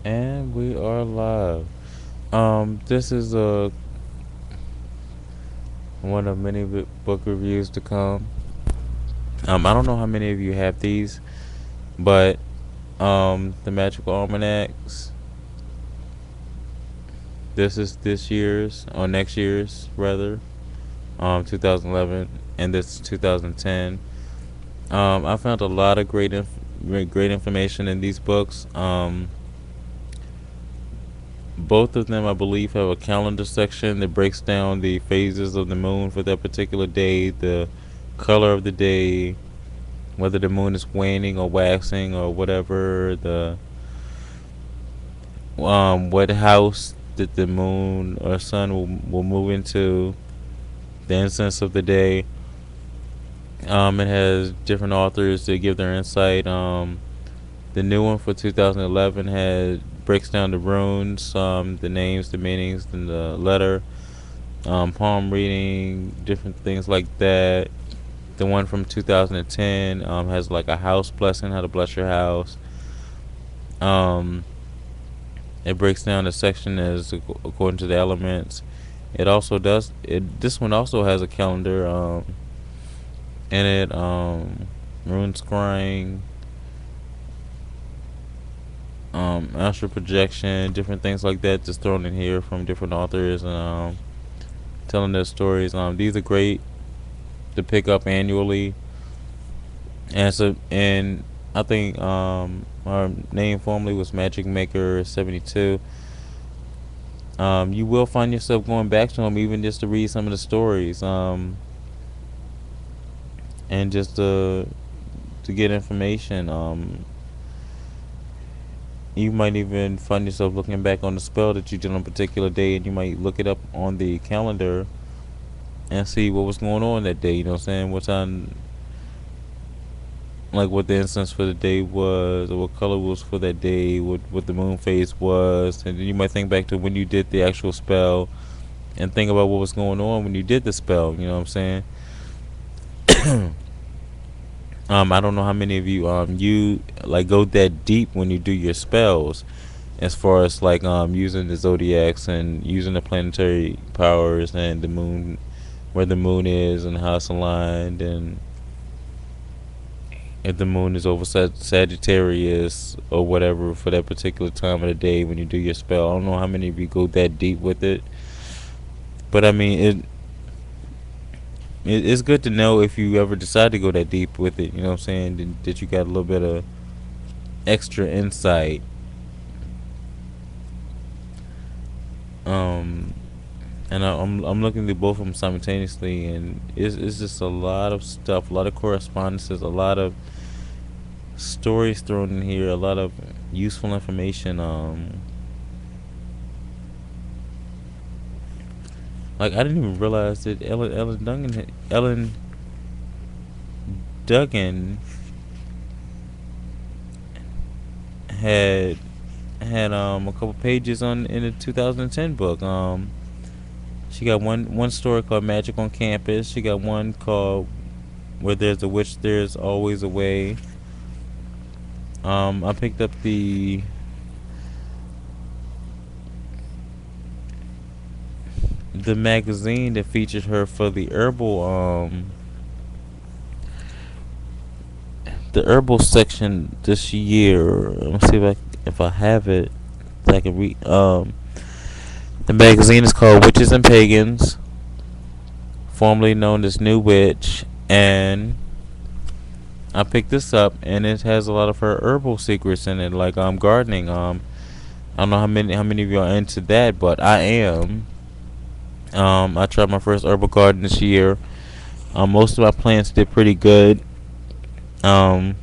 And we are live. This is one of many book reviews to come. I don't know how many of you have these, but the Magical Almanacs. This is this year's or next year's rather, 2011, and this is 2010. I found a lot of great information in these books. Both of them, I believe, have a calendar section that breaks down the phases of the moon for that particular day, the color of the day, whether the moon is waning or waxing or whatever, the what house that the moon or sun will move into, the incense of the day. It has different authors that give their insight. The new one for 2011 has breaks down the runes, the names, the meanings, and the letter, palm reading, different things like that. The one from 2010 has like a house blessing, how to bless your house. Um, it breaks down the section as according to the elements. It also does. This one also has a calendar in it. Rune scrying, astral projection, different things like that, just thrown in here from different authors and telling their stories. These are great to pick up annually, and I think our name formerly was Magic Maker 72. You will find yourself going back to them even just to read some of the stories, and just to get information. You might even find yourself looking back on the spell that you did on a particular day, and you might look it up on the calendar and see what was going on that day. You know what I'm saying? What time, like what the instance for the day was, or what color was for that day, what the moon phase was, and then you might think back to when you did the actual spell, and think about what was going on when you did the spell. You know what I'm saying? I don't know how many of you you like go that deep when you do your spells, as far as like using the zodiacs and using the planetary powers and the moon, where the moon is and how it's aligned, and if the moon is over Sagittarius or whatever for that particular time of the day when you do your spell. I don't know how many of you go that deep with it, but I mean it's good to know if you ever decide to go that deep with it. You know what I'm saying? That you got a little bit of extra insight. Um, and I'm looking through both of them simultaneously, and it's just a lot of stuff, a lot of correspondences, a lot of stories thrown in here, a lot of useful information. Like I didn't even realize that Ellen Duggan had a couple pages on in the 2010 book. She got one story called Magic on Campus. She got one called Where There's a Witch There's Always a Way. I picked up the magazine that featured her for the herbal section this year. Let me see if I have it so I can read. The magazine is called Witches and Pagans, formerly known as New Witch, and I picked this up, and it has a lot of her herbal secrets in it, like gardening. I don't know how many of you are into that, but I am. I tried my first herbal garden this year. Most of my plants did pretty good. Um,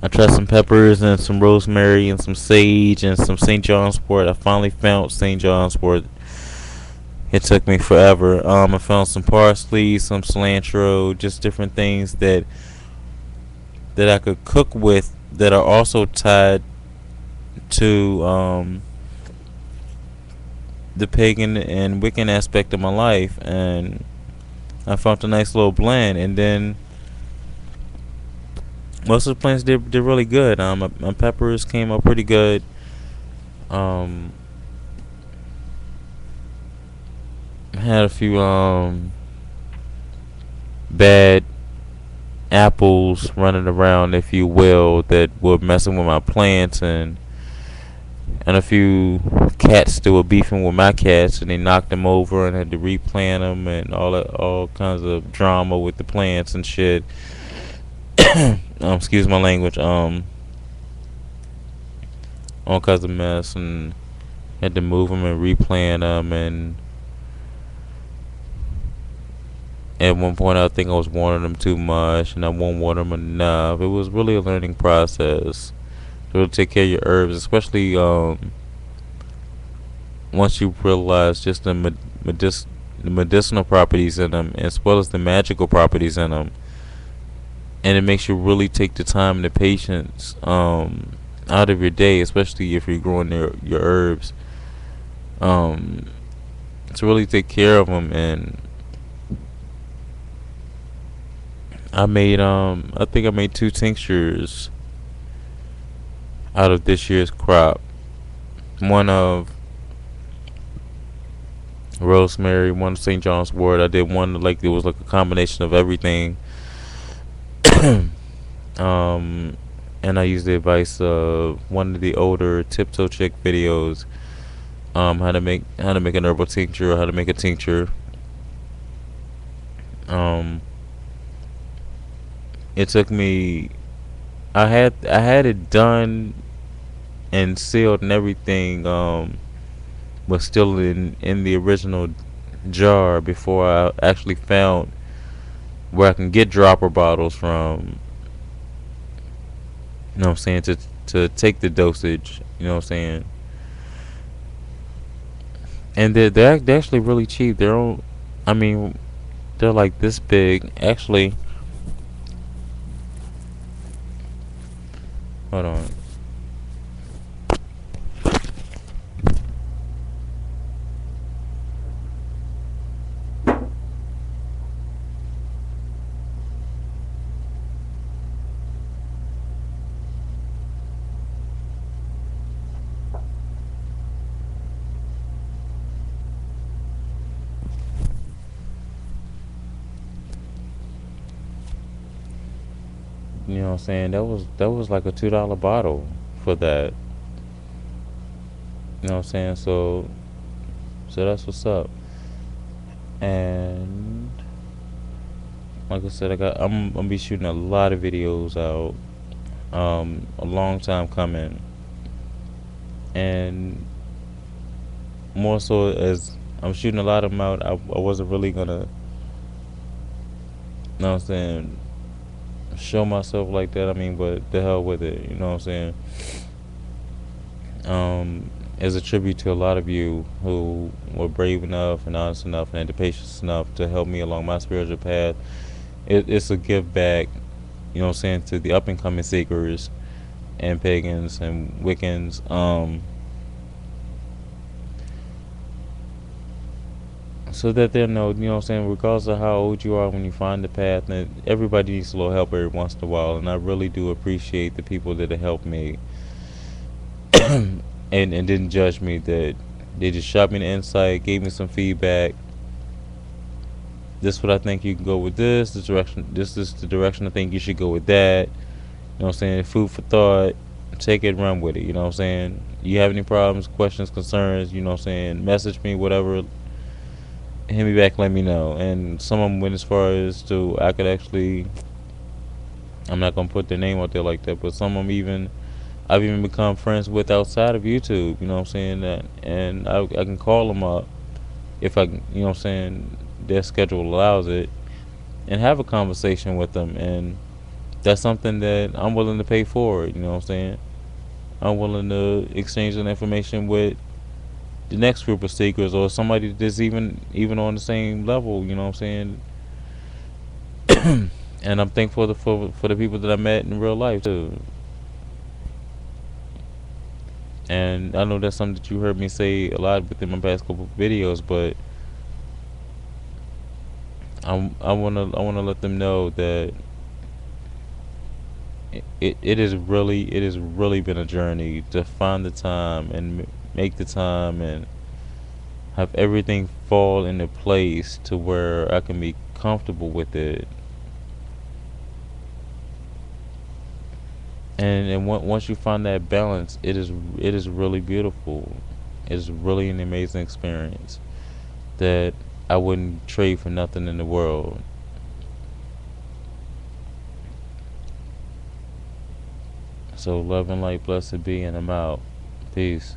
I tried some peppers and some rosemary and some sage and some St. John's wort. I finally found St. John's wort. It took me forever. I found some parsley, some cilantro, just different things that I could cook with that are also tied to the pagan and Wiccan aspect of my life, and I found a nice little blend. And then most of the plants did really good. My peppers came up pretty good. Um, had a few bad apples running around, if you will, that were messing with my plants, and a few cats that were beefing with my cats, and they knocked them over and had to replant them, and all kinds of drama with the plants and shit. Excuse my language. All kinds of mess, and had to move them and replant them, and at one point I think I was watering them too much, and I won't water them enough. It was really a learning process to really take care of your herbs, especially once you realize just the medicinal properties in them, as well as the magical properties in them, and it makes you really take the time and the patience out of your day, especially if you're growing your herbs, um, to really take care of them. And I think I made two tinctures out of this year's crop. One of rosemary, one of St. John's wort. I did one like it was like a combination of everything. um, and I used the advice of one of the older Tiptoe Chick videos. How to make an herbal tincture, or how to make a tincture. Um, it took me. I had it done and sealed and everything. Was still in the original jar before I actually found where I can get dropper bottles from. You know what I'm saying, to take the dosage. You know what I'm saying, and they're actually really cheap. They're all, I mean, they're like this big. Actually, hold on. You know what I'm saying? That was like a $2 bottle for that. You know what I'm saying? So that's what's up. And like I said, I'm gonna be shooting a lot of videos out. A long time coming, and more so as I'm shooting a lot of them out. I wasn't really gonna, you know what I'm saying, show myself like that. I mean, but the hell with it. You know what I'm saying? As a tribute to a lot of you who were brave enough and honest enough and had the patience enough to help me along my spiritual path. It's a give back, you know what I'm saying, to the up and coming seekers and pagans and Wiccans. So that they'll know, you know what I'm saying, regardless of how old you are when you find the path, and everybody needs a little help every once in a while, and I really do appreciate the people that have helped me and didn't judge me, that they just shot me the insight, gave me some feedback. This is what I think you can go with this is the direction I think you should go with that. You know what I'm saying? Food for thought. Take it and run with it, you know what I'm saying? You have any problems, questions, concerns, you know what I'm saying, message me, whatever, hit me back, let me know. And some of them went as far as to I could actually, I'm not gonna put their name out there like that, but some of them even I've even become friends with outside of YouTube. You know what I'm saying, that, and I can call them up if I, you know what I'm saying, their schedule allows it, and have a conversation with them. And that's something that I'm willing to pay for. You know what I'm saying? I'm willing to exchange that information with the next group of seekers, or somebody that's even on the same level. You know what I'm saying? And I'm thankful for the people that I met in real life too. And I know that's something that you heard me say a lot within my past couple of videos, but I wanna let them know that it has really been a journey to find the time and make the time and have everything fall into place to where I can be comfortable with it. And once you find that balance, it is really beautiful. It's really an amazing experience that I wouldn't trade for nothing in the world. So love and light, blessed be, and I'm out. Peace.